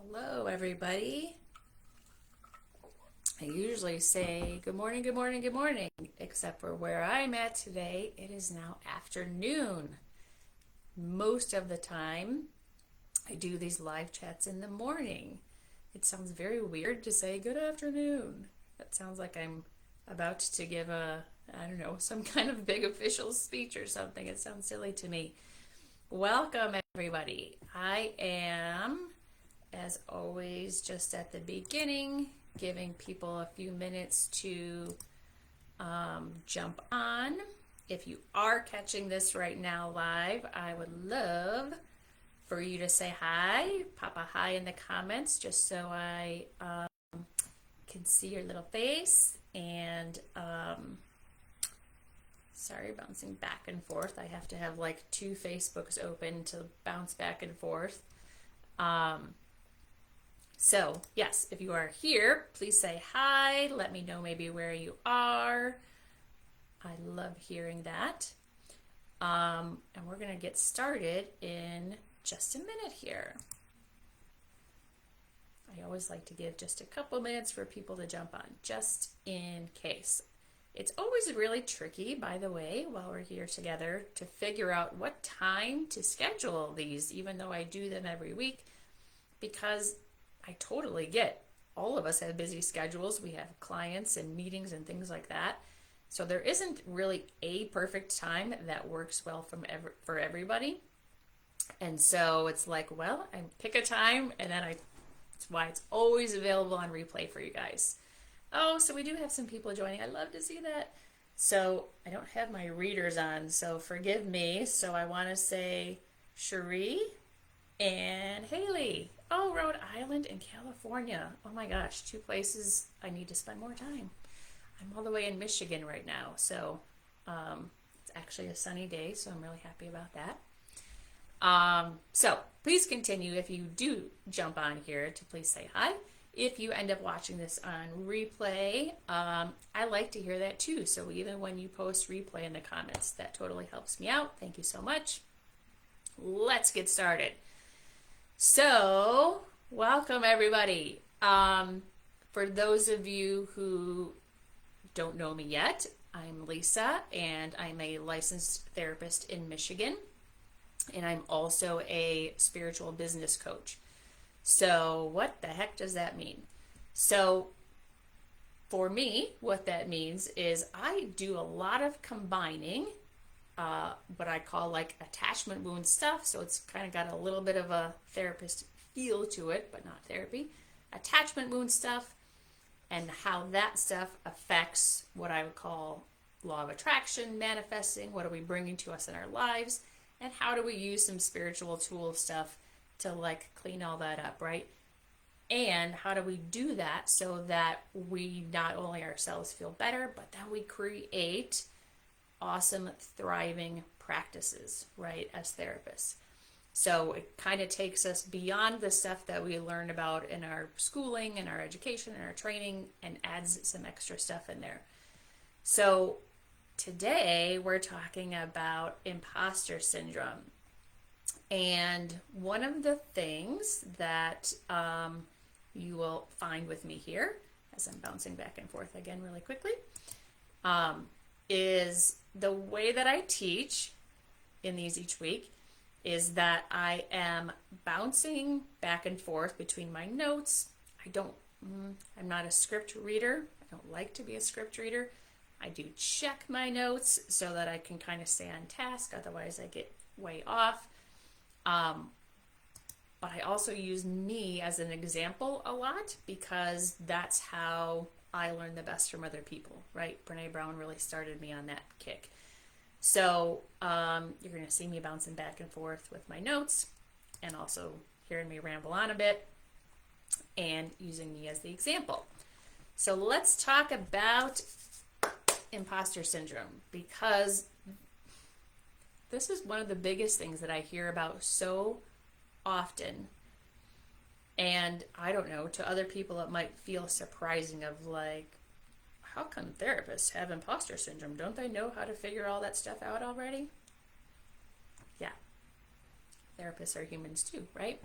Hello, everybody. I usually say good morning, good morning, good morning, except for where I'm at today, it is now afternoon. Most of the time, I do these live chats in the morning. It sounds very weird to say good afternoon. That sounds like I'm about to give I don't know, some kind of big official speech or something. It sounds silly to me. Welcome, everybody. I am, as always, just at the beginning, giving people a few minutes to jump on. If you are catching this right now live, I would love for you to say hi, pop a hi in the comments just so I can see your little face. And sorry, bouncing back and forth. I have to have like two Facebooks open to bounce back and forth. So, yes, if you are here, please say hi. Let me know maybe where you are. I love hearing that. And we're going to get started in just a minute here. I always like to give just a couple minutes for people to jump on, just in case. It's always really tricky, by the way, while we're here together, to figure out what time to schedule these, even though I do them every week, because I totally get all of us have busy schedules. We have clients and meetings and things like that. So there isn't really a perfect time that works well for everybody. And so it's like, well, I pick a time and then that's why it's always available on replay for you guys. Oh, so we do have some people joining. I love to see that. So I don't have my readers on, so forgive me. So I want to say Cherie and Haley. Oh, Rhode Island and California. Oh my gosh, two places I need to spend more time. I'm all the way in Michigan right now, so it's actually a sunny day, so I'm really happy about that. So please continue if you do jump on here to please say hi. If you end up watching this on replay, I like to hear that too. So even when you post replay in the comments, that totally helps me out. Thank you so much. Let's get started. So, welcome everybody. For those of you who don't know me yet, I'm Lisa and I'm a licensed therapist in Michigan, and I'm also a spiritual business coach. So, what the heck does that mean? So, for me, what that means is I do a lot of combining what I call like attachment wound stuff. So it's kind of got a little bit of a therapist feel to it, but not therapy. Attachment wound stuff and how that stuff affects what I would call law of attraction, manifesting, what are we bringing to us in our lives, and how do we use some spiritual tool stuff to like clean all that up, right? And how do we do that so that we not only ourselves feel better, but then we create awesome, thriving practices, right, as therapists. So it kind of takes us beyond the stuff that we learn about in our schooling and our education and our training and adds some extra stuff in there. So today we're talking about imposter syndrome. And one of the things that you will find with me here, as I'm bouncing back and forth again really quickly, is the way that I teach in these each week is that I am bouncing back and forth between my notes. I'm not a script reader. I don't like to be a script reader. I do check my notes so that I can kind of stay on task. Otherwise I get way off. But I also use me as an example a lot because that's how I learn the best from other people, right? Brene Brown really started me on that kick. So you're going to see me bouncing back and forth with my notes and also hearing me ramble on a bit and using me as the example. So let's talk about imposter syndrome, because this is one of the biggest things that I hear about so often. And I don't know, to other people it might feel surprising of like, how come therapists have imposter syndrome? Don't they know how to figure all that stuff out already? Yeah, therapists are humans too, right?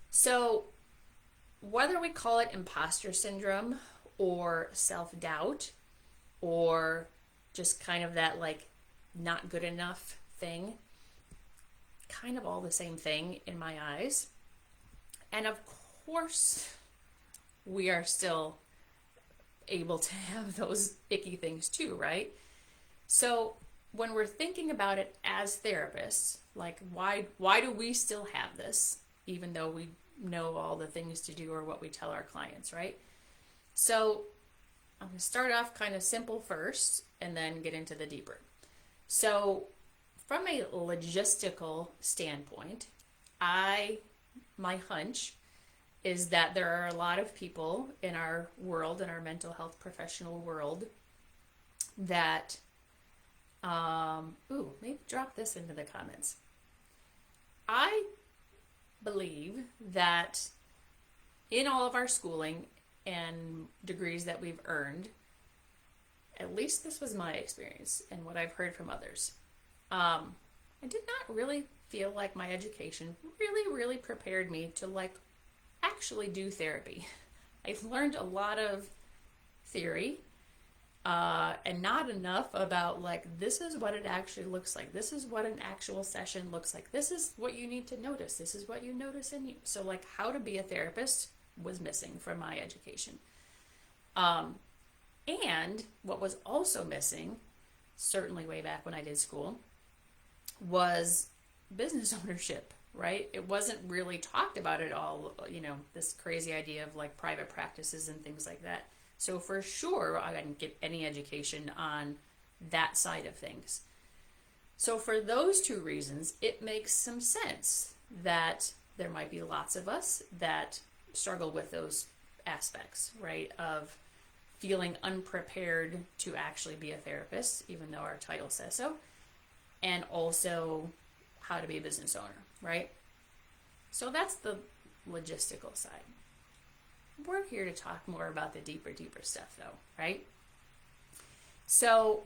So whether we call it imposter syndrome or self-doubt or just kind of that like not good enough thing, kind of all the same thing in my eyes. And of course, we are still able to have those icky things too, right? So when we're thinking about it as therapists, like why do we still have this, even though we know all the things to do or what we tell our clients, right? So I'm going to start off kind of simple first and then get into the deeper. So from a logistical standpoint, my hunch is that there are a lot of people in our world, in our mental health professional world, that, maybe drop this into the comments. I believe that in all of our schooling and degrees that we've earned, at least this was my experience and what I've heard from others, I did not really feel like my education really prepared me to like actually do therapy. I've learned a lot of theory and not enough about like this is what it actually looks like. This is what an actual session looks like. This is what you need to notice. This is what you notice in you. So like how to be a therapist was missing from my education. And what was also missing, certainly way back when I did school, was business ownership, right? It wasn't really talked about at all, this crazy idea of like private practices and things like that. So for sure, I didn't get any education on that side of things. So for those two reasons, it makes some sense that there might be lots of us that struggle with those aspects, right? Of feeling unprepared to actually be a therapist, even though our title says so, and also how to be a business owner, right? So that's the logistical side. We're here to talk more about the deeper stuff though, right? So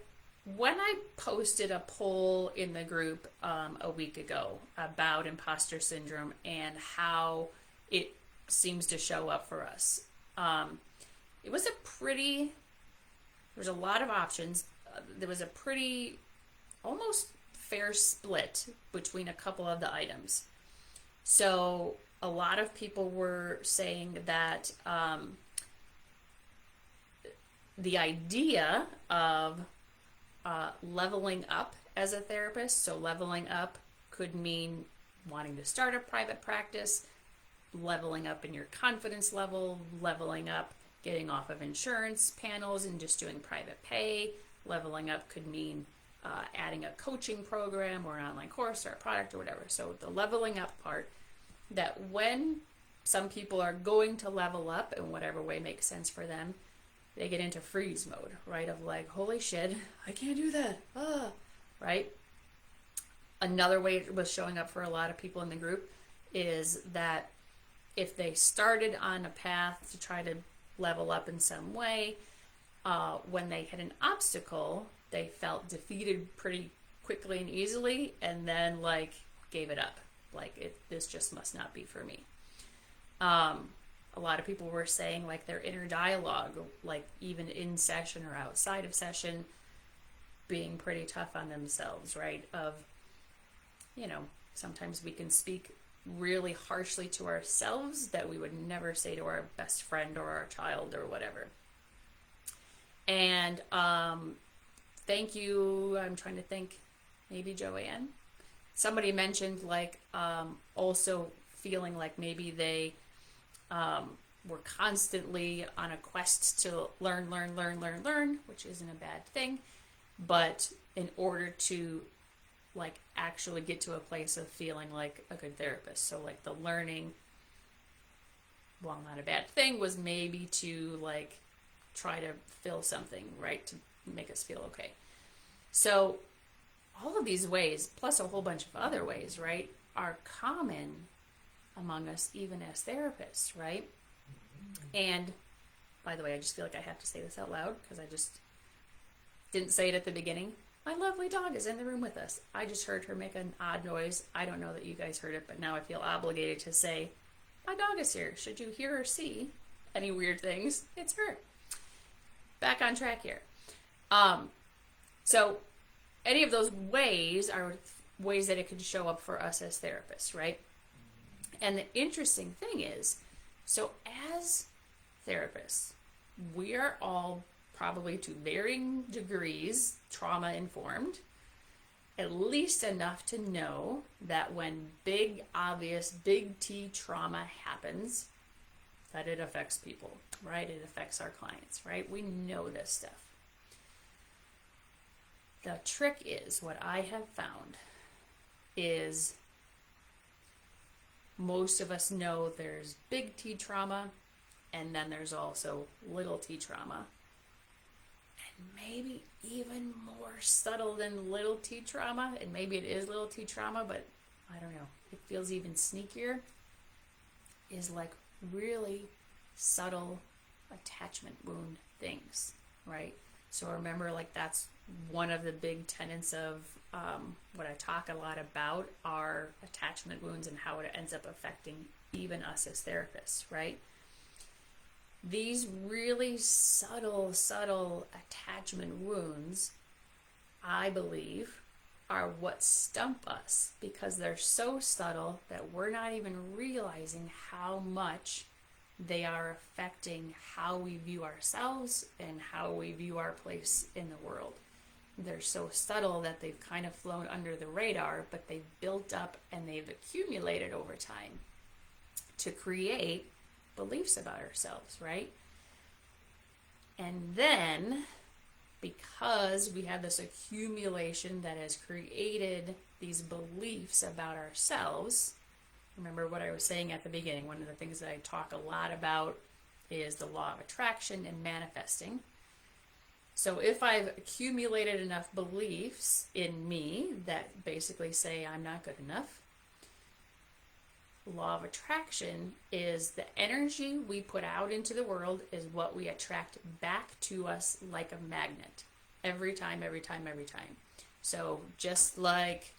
when I posted a poll in the group a week ago about imposter syndrome and how it seems to show up for us, it was there's a lot of options. There was a pretty almost fair split between a couple of the items. So a lot of people were saying that the idea of leveling up as a therapist, so leveling up could mean wanting to start a private practice, leveling up in your confidence level, leveling up getting off of insurance panels and just doing private pay. Leveling up could mean adding a coaching program or an online course or a product or whatever. So the leveling up part, that when some people are going to level up in whatever way makes sense for them, they get into freeze mode, right? Of like, holy shit, I can't do that, right? Another way it was showing up for a lot of people in the group is that if they started on a path to try to level up in some way, when they hit an obstacle, they felt defeated pretty quickly and easily, and then like gave it up. Like this just must not be for me. A lot of people were saying like their inner dialogue, like even in session or outside of session, being pretty tough on themselves, right? Of, sometimes we can speak really harshly to ourselves that we would never say to our best friend or our child or whatever. And thank you. I'm trying to think, maybe Joanne. Somebody mentioned like also feeling like maybe they were constantly on a quest to learn, which isn't a bad thing. But in order to like actually get to a place of feeling like a good therapist. So like the learning, while not a bad thing, was maybe to like try to fill something, right? To make us feel okay. So all of these ways, plus a whole bunch of other ways, right, are common among us, even as therapists, right? And by the way, I just feel like I have to say this out loud because I just didn't say it at the beginning. My lovely dog is in the room with us. I just heard her make an odd noise. I don't know that you guys heard it, but now I feel obligated to say my dog is here. Should you hear or see any weird things, it's her. Back on track here. So any of those ways are ways that it could show up for us as therapists, right? And the interesting thing is, so as therapists, we are all probably to varying degrees trauma informed, at least enough to know that when big, obvious, big T trauma happens, that it affects people, right? It affects our clients, right? We know this stuff. The trick is, what I have found is most of us know there's big T trauma, and then there's also little t trauma. And maybe even more subtle than little t trauma, and maybe it is little t trauma, but I don't know, it feels even sneakier, is like really subtle attachment wound things, right? So remember, like, that's one of the big tenets of what I talk a lot about are attachment wounds and how it ends up affecting even us as therapists, right? These really subtle attachment wounds, I believe, are what stump us because they're so subtle that we're not even realizing how much they are affecting how we view ourselves and how we view our place in the world. They're so subtle that they've kind of flown under the radar, but they've built up and they've accumulated over time to create beliefs about ourselves, right? And then, because we have this accumulation that has created these beliefs about ourselves, remember what I was saying at the beginning, one of the things that I talk a lot about is the law of attraction and manifesting. So if I've accumulated enough beliefs in me that basically say I'm not good enough, law of attraction is the energy we put out into the world is what we attract back to us like a magnet. Every time. So just like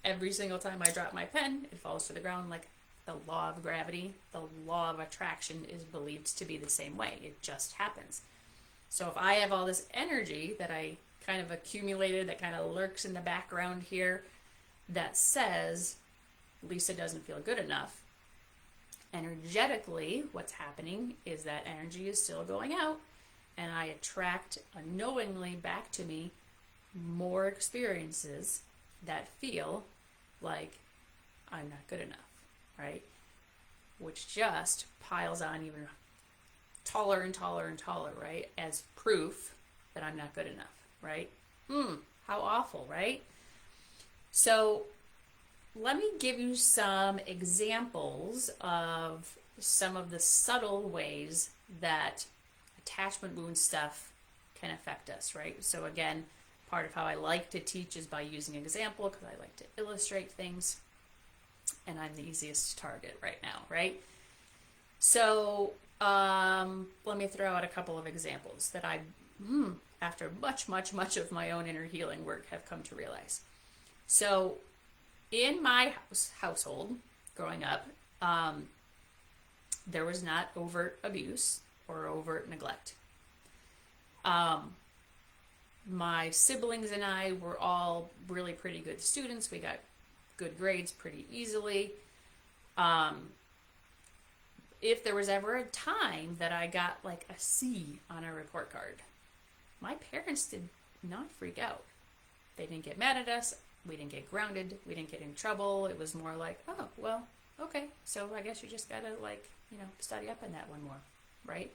every single time I drop my pen, it falls to the ground, like the law of gravity, the law of attraction is believed to be the same way. It just happens. So if I have all this energy that I kind of accumulated, that kind of lurks in the background here, that says Lisa doesn't feel good enough, energetically what's happening is that energy is still going out, and I attract unknowingly back to me more experiences that feel like I'm not good enough, right? Which just piles on even taller and taller and taller, right? As proof that I'm not good enough, right? How awful, right? So let me give you some examples of some of the subtle ways that attachment wound stuff can affect us, right? So again, part of how I like to teach is by using example, because I like to illustrate things, and I'm the easiest to target right now, right? So let me throw out a couple of examples that I, after much of my own inner healing work, have come to realize. So in my household growing up, there was not overt abuse or overt neglect. My siblings and I were all really pretty good students. We got good grades pretty easily. If there was ever a time that I got like a C on a report card, my parents did not freak out. They didn't get mad at us. We didn't get grounded. We didn't get in trouble. It was more like, oh, well, okay. So I guess you just gotta study up on that one more, right?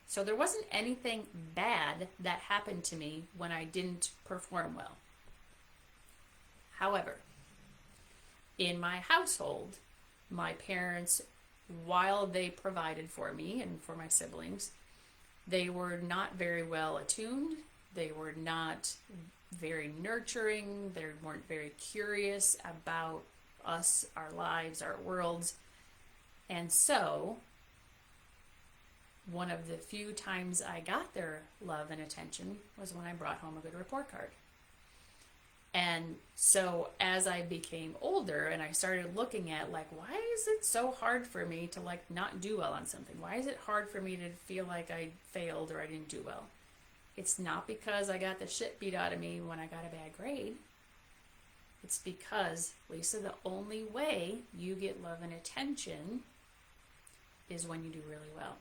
So there wasn't anything bad that happened to me when I didn't perform well. However, in my household, my parents, while they provided for me and for my siblings, they were not very well attuned. They were not very nurturing. They weren't very curious about us, our lives, our worlds. And so, one of the few times I got their love and attention was when I brought home a good report card. And so as I became older and I started looking at like, why is it so hard for me to like not do well on something? Why is it hard for me to feel like I failed or I didn't do well? It's not because I got the shit beat out of me when I got a bad grade. It's because, Lisa, the only way you get love and attention is when you do really well.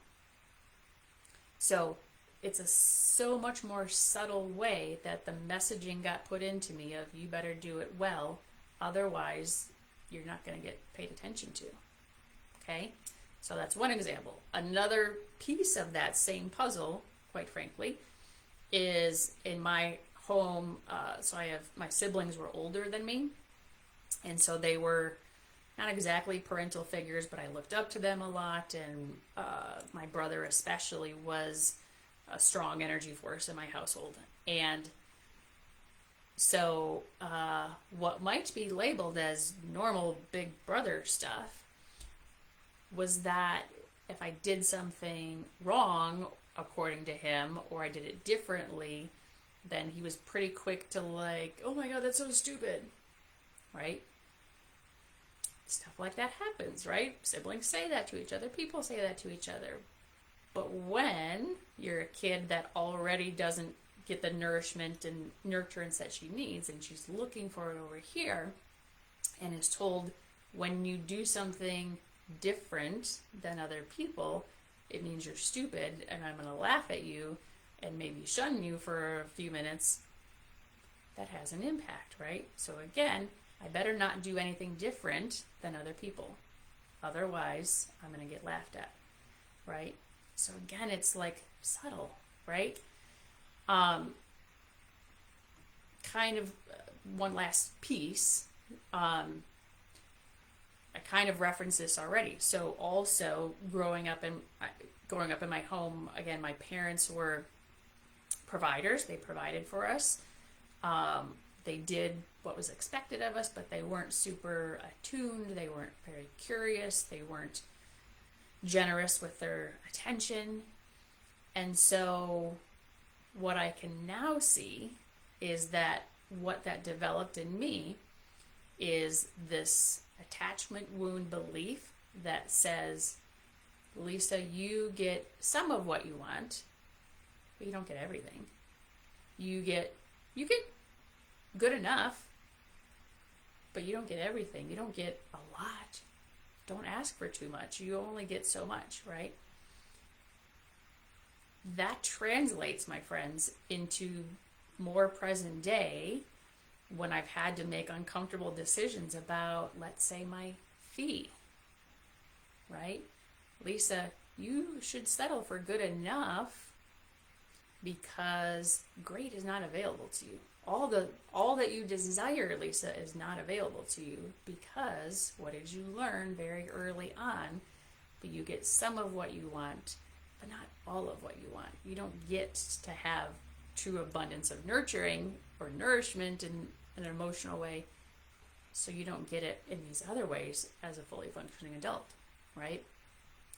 So it's a so much more subtle way that the messaging got put into me of you better do it well, otherwise you're not going to get paid attention to. Okay? So that's one example. Another piece of that same puzzle, quite frankly, is in my home. So my siblings were older than me, and so they were not exactly parental figures, but I looked up to them a lot, and my brother especially was a strong energy force in my household. And so what might be labeled as normal big brother stuff was that if I did something wrong according to him, or I did it differently, then he was pretty quick to like, oh my god, that's so stupid, right? Stuff like that happens, right? Siblings say that to each other, people say that to each other. But when you're a kid that already doesn't get the nourishment and nurturance that she needs, and she's looking for it over here, and is told when you do something different than other people, it means you're stupid, and I'm going to laugh at you and maybe shun you for a few minutes, that has an impact, right? So again, I better not do anything different than other people. Otherwise, I'm going to get laughed at, right? So again, it's like subtle, right? Kind of one last piece. I kind of referenced this already. So also growing up in my home, again, my parents were providers. They provided for us. They did what was expected of us, but they weren't super attuned. They weren't very curious. They weren't generous with their attention. And so what I can now see is that what that developed in me is this attachment wound belief that says, Lisa, you get some of what you want, but you don't get everything. You get good enough, but you don't get everything. You don't get a lot. Don't ask for too much. You only get so much, right? That translates, my friends, into more present day when I've had to make uncomfortable decisions about, let's say, my fee, right? Lisa, you should settle for good enough because great is not available to you. All that you desire, Lisa, is not available to you because what did you learn very early on? But you get some of what you want, but not all of what you want. You don't get to have true abundance of nurturing or nourishment in an emotional way, so you don't get it in these other ways as a fully functioning adult, right?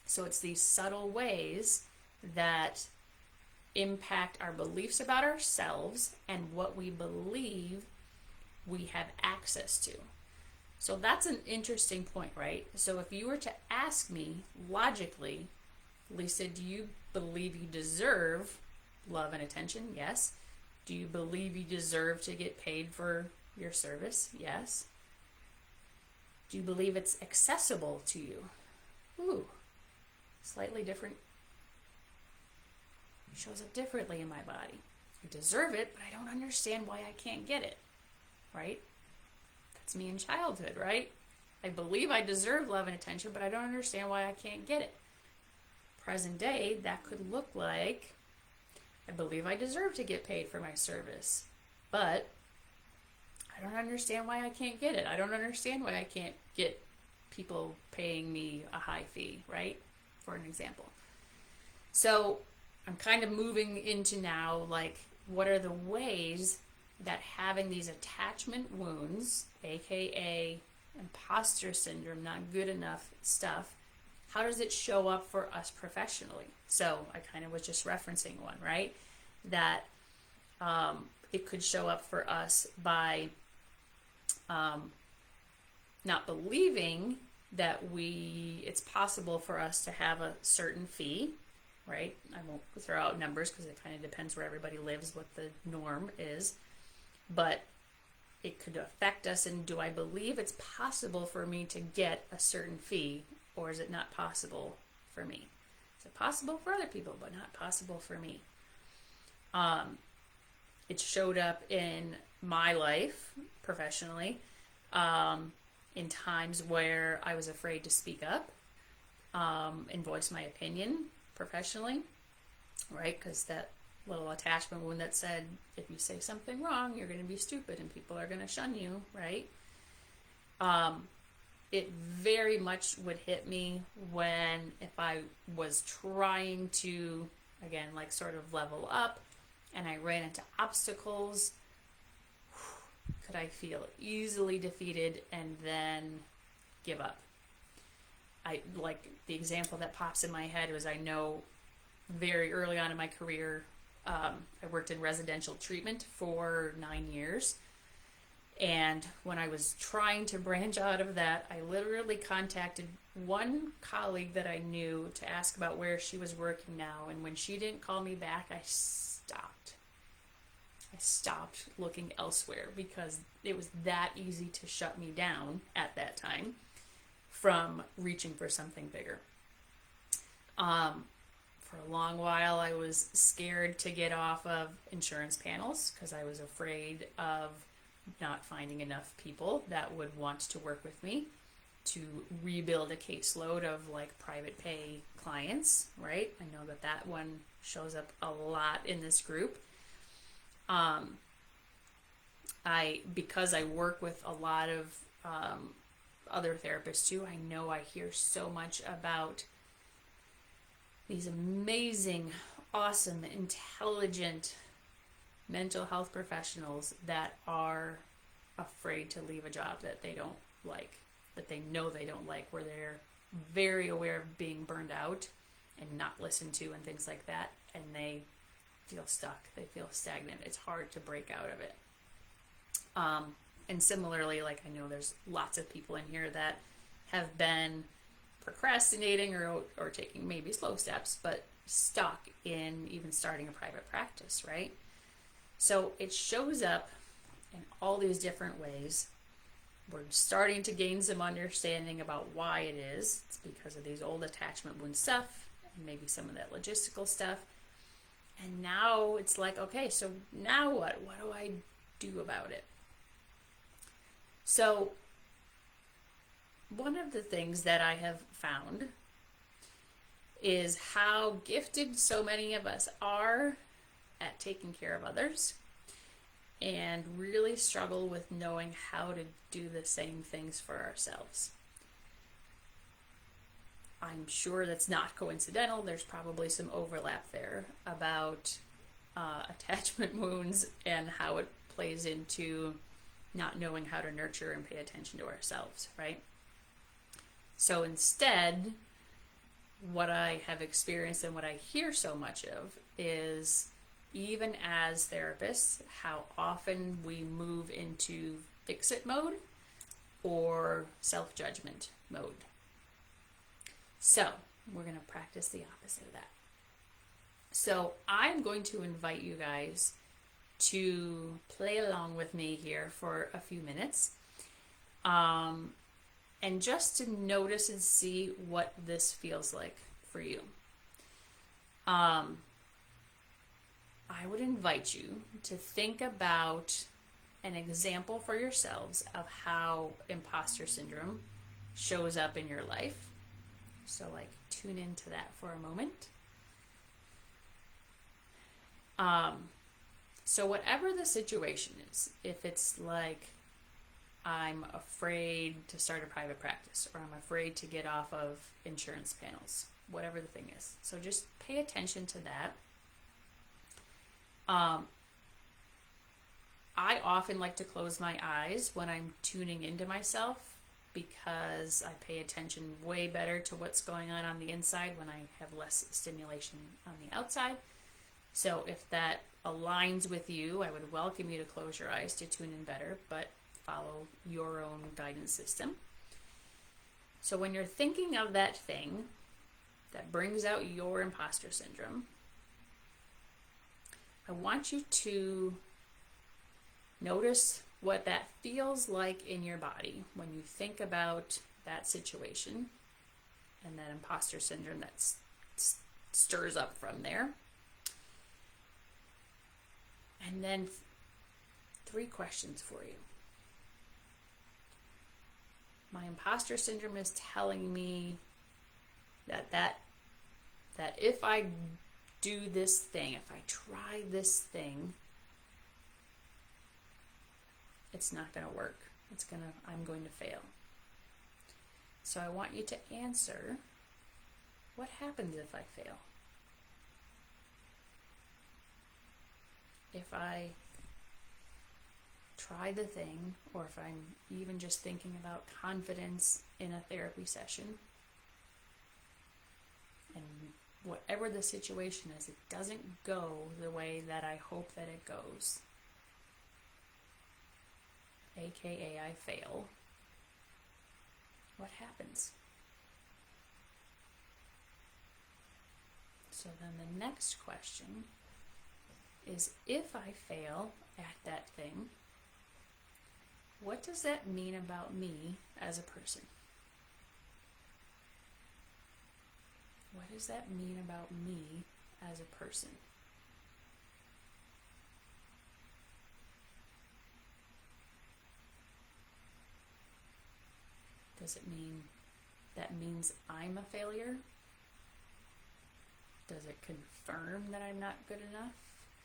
So it's these subtle ways that impact our beliefs about ourselves and what we believe we have access to. So that's an interesting point, right? So if you were to ask me logically, Lisa, do you believe you deserve love and attention? Yes. Do you believe you deserve to get paid for your service? Yes. Do you believe it's accessible to you? Ooh, slightly different. It shows up differently in my body. I deserve it, but I don't understand why I can't get it, right? That's me in childhood, right? I believe I deserve love and attention, but I don't understand why I can't get it. Present day, that could look like, I believe I deserve to get paid for my service, but I don't understand why I can't get it. I don't understand why I can't get people paying me a high fee, right? For an example. So I'm kind of moving into now, like, what are the ways that having these attachment wounds, aka imposter syndrome, not good enough stuff, how does it show up for us professionally? So I kind of was just referencing one, right? That it could show up for us by Not believing that it's possible for us to have a certain fee, right? I won't throw out numbers because it kind of depends where everybody lives, what the norm is, but it could affect us. And do I believe it's possible for me to get a certain fee, or is it not possible for me? Is it possible for other people, but not possible for me? It showed up in my life professionally, in times where I was afraid to speak up, and voice my opinion professionally, right? Because that little attachment wound that said, if you say something wrong, you're going to be stupid and people are going to shun you, right? It very much would hit me if I was trying to, again, like sort of level up and I ran into obstacles. Could I feel easily defeated and then give up? I like the example that pops in my head was, I know very early on in my career, I worked in residential treatment for 9 years. And when I was trying to branch out of that, I literally contacted one colleague that I knew to ask about where she was working now. And when she didn't call me back, I stopped looking elsewhere, because it was that easy to shut me down at that time from reaching for something bigger. For a long while, I was scared to get off of insurance panels because I was afraid of not finding enough people that would want to work with me to rebuild a caseload of like private pay clients, right? I know that one shows up a lot in this group. Because I work with a lot of other therapists too, I know I hear so much about these amazing, awesome, intelligent mental health professionals that are afraid to leave a job that they don't like, that they know they don't like, where they're very aware of being burned out and not listened to and things like that, and they feel stuck, they feel stagnant. It's hard to break out of it. And similarly, like I know there's lots of people in here that have been procrastinating or taking maybe slow steps, but stuck in even starting a private practice, right? So it shows up in all these different ways. We're starting to gain some understanding about why it is. It's because of these old attachment wound stuff, and maybe some of that logistical stuff. And now it's like, okay, so now what? What do I do about it? So one of the things that I have found is how gifted so many of us are at taking care of others, and really struggle with knowing how to do the same things for ourselves. I'm sure that's not coincidental. There's probably some overlap there about attachment wounds and how it plays into not knowing how to nurture and pay attention to ourselves, right? So instead, what I have experienced and what I hear so much of is, even as therapists, how often we move into fix-it mode or self-judgment mode. So we're going to practice the opposite of that. So I'm going to invite you guys to play along with me here for a few minutes, and just to notice and see what this feels like for you. I would invite you to think about an example for yourselves of how imposter syndrome shows up in your life. So like tune into that for a moment. So whatever the situation is, if it's like I'm afraid to start a private practice, or I'm afraid to get off of insurance panels, whatever the thing is. So just pay attention to that. I often like to close my eyes when I'm tuning into myself, because I pay attention way better to what's going on the inside when I have less stimulation on the outside. So if that aligns with you, I would welcome you to close your eyes to tune in better. But follow your own guidance system. So when you're thinking of that thing that brings out your imposter syndrome, I want you to notice what that feels like in your body when you think about that situation and that imposter syndrome that stirs up from there. And then 3 questions for you. My imposter syndrome is telling me that if I do this thing, if I try this thing, it's not going to work. I'm going to fail. So I want you to answer, what happens if I fail? If I try the thing, or if I'm even just thinking about confidence in a therapy session, and whatever the situation is, it doesn't go the way that I hope that it goes, aka I fail, what happens? So then the next question is, if I fail at that thing, what does that mean about me as a person? What does that mean about me as a person? Does it mean that means I'm a failure? Does it confirm that I'm not good enough?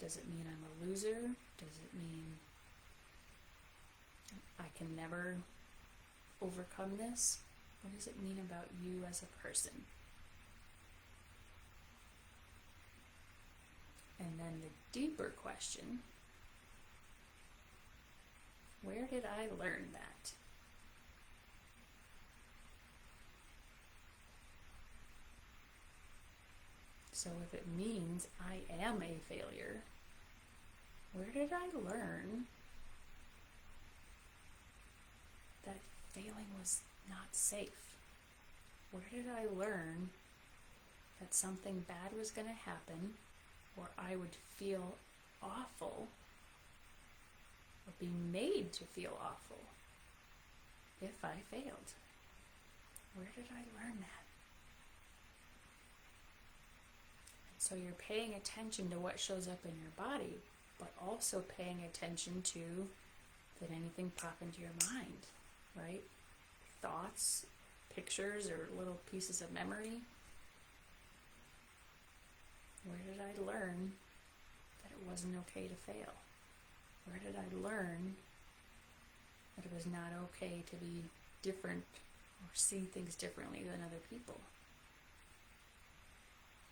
Does it mean I'm a loser? Does it mean I can never overcome this? What does it mean about you as a person? And then the deeper question, where did I learn that? So if it means I am a failure, where did I learn that failing was not safe? Where did I learn that something bad was going to happen, or I would feel awful, or be made to feel awful if I failed? Where did I learn that? So you're paying attention to what shows up in your body, but also paying attention to, did anything pop into your mind, right? Thoughts, pictures, or little pieces of memory. Where did I learn that it wasn't okay to fail? Where did I learn that it was not okay to be different or see things differently than other people?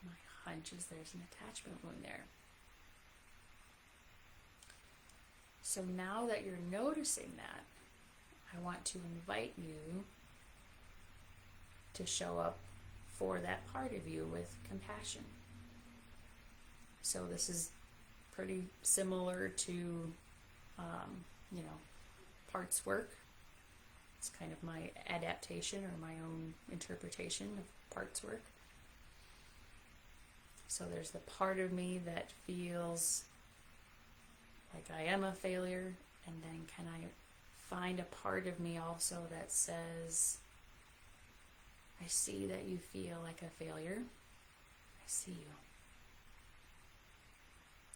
My hunch is there's an attachment wound there. So now that you're noticing that, I want to invite you to show up for that part of you with compassion. So this is pretty similar to, parts work. It's kind of my adaptation or my own interpretation of parts work. So there's the part of me that feels like I am a failure, and then can I find a part of me also that says, I see that you feel like a failure. I see you.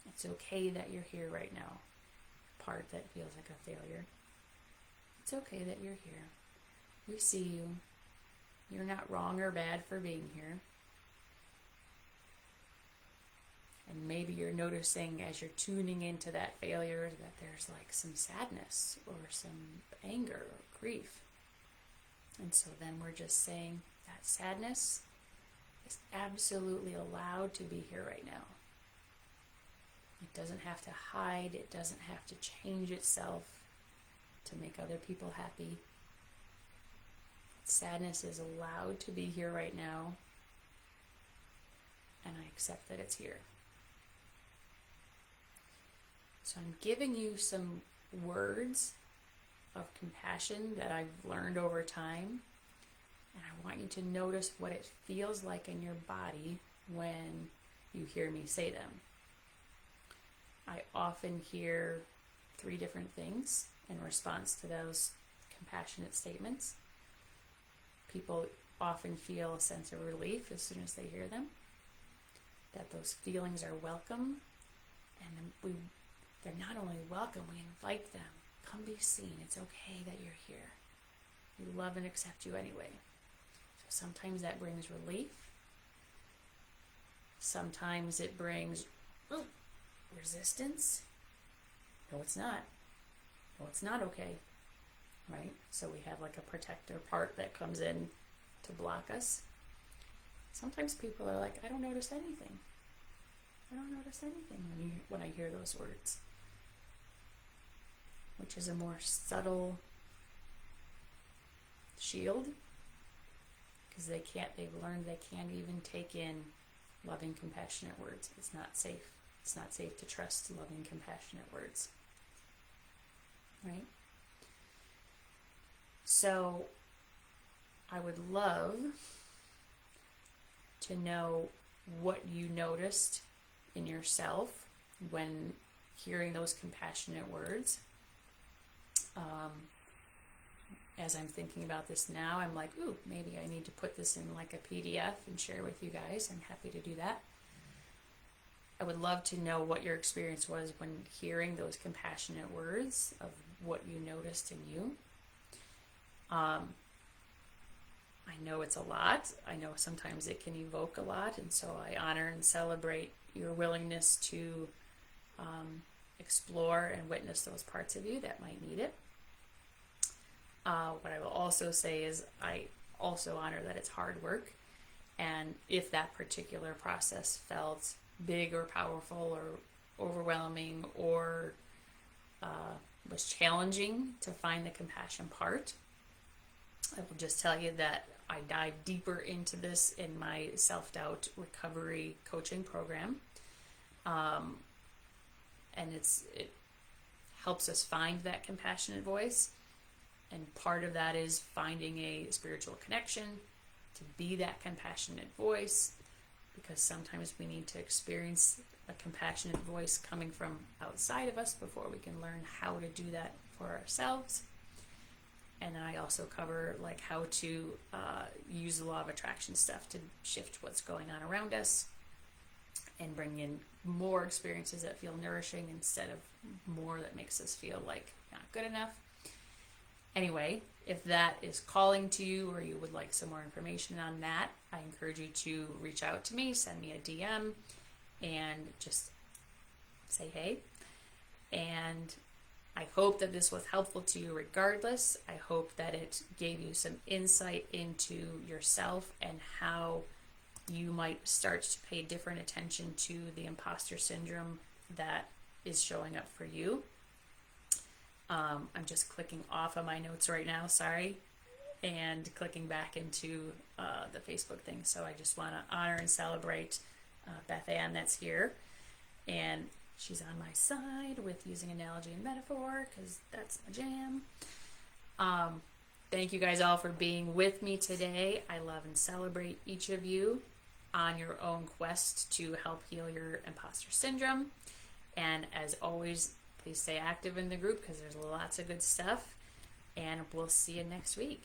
It's okay that you're here right now. Part that feels like a failure. It's okay that you're here. We see you. You're not wrong or bad for being here. And maybe you're noticing as you're tuning into that failure that there's like some sadness or some anger or grief. And so then we're just saying that sadness is absolutely allowed to be here right now. It doesn't have to hide. It doesn't have to change itself to make other people happy. Sadness is allowed to be here right now, and I accept that it's here. So I'm giving you some words of compassion that I've learned over time. And I want you to notice what it feels like in your body when you hear me say them. I often hear 3 different things in response to those compassionate statements. People often feel a sense of relief as soon as they hear them, that those feelings are welcome, and they're not only welcome, we invite them. Come be seen. It's okay that you're here. We love and accept you anyway. So sometimes that brings relief. Sometimes it brings resistance. No, it's not. No, it's not okay. Right? So we have like a protector part that comes in to block us. Sometimes people are like, I don't notice anything. I don't notice anything when I hear those words. Which is a more subtle shield, because they've learned they can't even take in loving, compassionate words. It's not safe. It's not safe to trust loving, compassionate words. Right? So I would love to know what you noticed in yourself when hearing those compassionate words. As I'm thinking about this now, I'm like, ooh, maybe I need to put this in like a PDF and share with you guys. I'm happy to do that. I would love to know what your experience was when hearing those compassionate words, of what you noticed in you. I know it's a lot. I know sometimes it can evoke a lot, and so I honor and celebrate your willingness to explore and witness those parts of you that might need it. What I will also say is I also honor that it's hard work, and if that particular process felt big or powerful or overwhelming or was challenging to find the compassion part, I will just tell you that I dive deeper into this in my self-doubt recovery coaching program. And it helps us find that compassionate voice. And part of that is finding a spiritual connection to be that compassionate voice, because sometimes we need to experience a compassionate voice coming from outside of us before we can learn how to do that for ourselves. And then I also cover like how to use the law of attraction stuff to shift what's going on around us and bring in more experiences that feel nourishing instead of more that makes us feel like not good enough. Anyway, if that is calling to you or you would like some more information on that, I encourage you to reach out to me, send me a DM, and just say hey. And I hope that this was helpful to you regardless. I hope that it gave you some insight into yourself and how you might start to pay different attention to the imposter syndrome that is showing up for you. I'm just clicking off of my notes right now, sorry, and clicking back into the Facebook thing. So I just want to honor and celebrate Beth Ann that's here. And she's on my side with using analogy and metaphor because that's my jam. Thank you guys all for being with me today. I love and celebrate each of you on your own quest to help heal your imposter syndrome. And as always, please stay active in the group because there's lots of good stuff. And we'll see you next week.